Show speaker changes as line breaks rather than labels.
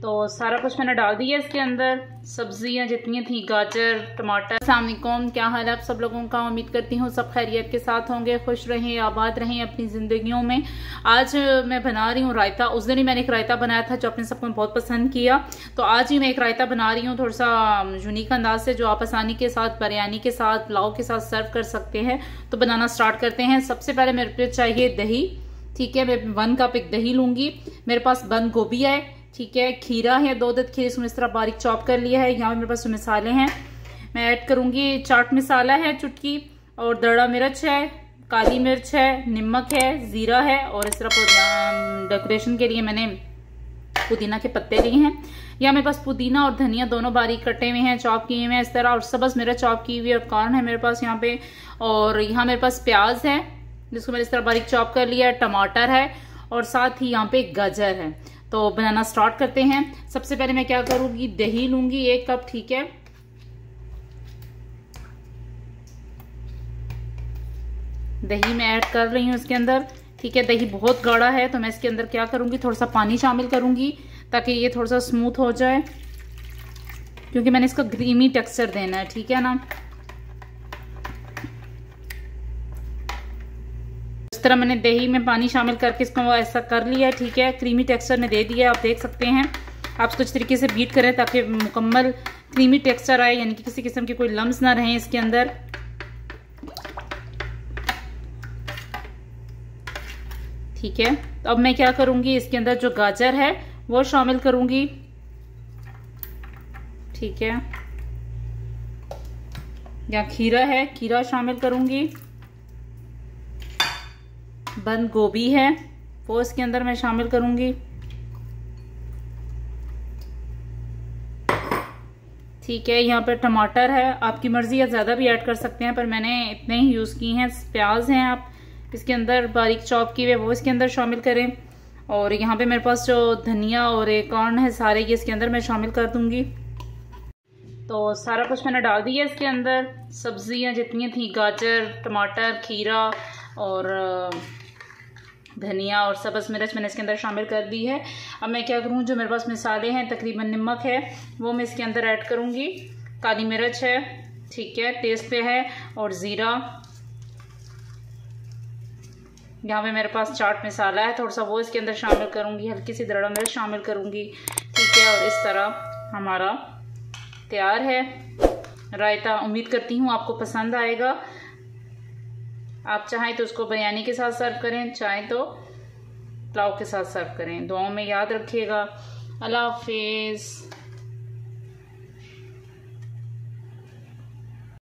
तो सारा कुछ मैंने डाल दिया इसके अंदर। सब्जियां जितनी थी, गाजर, टमाटर। अस्सलाम वालेकुम, क्या हाल है आप सब लोगों का। उम्मीद करती हूँ सब खैरियत के साथ होंगे, खुश रहें, आबाद रहें अपनी ज़िंदगियों में। आज मैं बना रही हूँ रायता। उस दिन ही मैंने एक रायता बनाया था जो आपने सबको बहुत पसंद किया। तो आज ही मैं एक रायता बना रही हूँ थोड़ा सा यूनिक अंदाज से, जो आप आसानी के साथ बिरयानी के साथ, पुलाव के साथ सर्व कर सकते हैं। तो बनाना स्टार्ट करते हैं। सबसे पहले मेरे पे चाहिए दही। ठीक है, मैं 1 कप एक दही लूंगी। मेरे पास बंद गोभी है, ठीक है, खीरा है, 2 दत खीरे इसमें इस तरह बारीक चॉप कर लिया है। यहाँ मेरे पास जो मसाले हैं मैं ऐड करूंगी। चाट मसाला है चुटकी, और दड़ा मिर्च है, काली मिर्च है, नमक है, जीरा है, और इस तरह डेकोरेशन के लिए मैंने पुदीना के पत्ते लिए हैं। यहाँ मेरे पास पुदीना और धनिया दोनों बारीक कटे हुए हैं, चॉप किए हुए हैं इस तरह, और सब्ज मिर्च चॉप की हुई है, और कॉर्न है मेरे पास यहाँ पे। और यहाँ मेरे पास प्याज है जिसको मैंने इस तरह बारीक चॉप कर लिया है, टमाटर है, और साथ ही यहाँ पे गाजर है। तो बनाना स्टार्ट करते हैं। सबसे पहले मैं क्या करूंगी, दही लूंगी 1 कप, ठीक है। दही मैं ऐड कर रही हूँ इसके अंदर, ठीक है। दही बहुत गाढ़ा है तो मैं इसके अंदर क्या करूंगी, थोड़ा सा पानी शामिल करूंगी ताकि ये थोड़ा सा स्मूथ हो जाए, क्योंकि मैंने इसका क्रीमी टेक्सचर देना है, ठीक है ना। इस तरह मैंने दही में पानी शामिल करके इसको ऐसा कर लिया है, ठीक है। क्रीमी टेक्सचर में दे दिया, आप देख सकते हैं। आप कुछ तरीके से बीट करें ताकि मुकम्मल क्रीमी टेक्सचर आए, यानी कि किसी किस्म के कोई लम्स ना रहें इसके अंदर। ठीक है, तो अब मैं क्या करूंगी, इसके अंदर जो गाजर है वो शामिल करूंगी, ठीक है। या खीरा है, खीरा शामिल करूंगी। बंद गोभी है वो इसके अंदर मैं शामिल करूंगी, ठीक है। यहाँ पर टमाटर है, आपकी मर्जी या ज्यादा भी ऐड कर सकते हैं, पर मैंने इतने ही यूज की हैं। प्याज हैं आप इसके अंदर बारीक चॉप किए हुए, वो इसके अंदर शामिल करें। और यहाँ पे मेरे पास जो धनिया और एक कॉर्न है, सारे ये इसके अंदर मैं शामिल कर दूंगी। तो सारा कुछ मैंने डाल दिया इसके अंदर। सब्जियां जितनी थी, गाजर, टमाटर, खीरा और धनिया और सब्ज़ मिर्च मैंने इसके अंदर शामिल कर दी है। अब मैं क्या करूँ, जो मेरे पास मसाले हैं, तकरीबन नमक है वो मैं इसके अंदर ऐड करूँगी। काली मिर्च है, ठीक है, टेस्ट पे है, और ज़ीरा। यहाँ पे मेरे पास चाट मसाला है थोड़ा सा, वो इसके अंदर शामिल करूँगी। हल्की सी दड़ा मिर्च शामिल करूँगी, ठीक है। और इस तरह हमारा तैयार है रायता। उम्मीद करती हूँ आपको पसंद आएगा। आप चाहें तो उसको बिरयानी के साथ सर्व करें, चाहें तो पुलाव के साथ सर्व करें। दुआओं में याद रखिएगा। अल्लाह हाफिज़।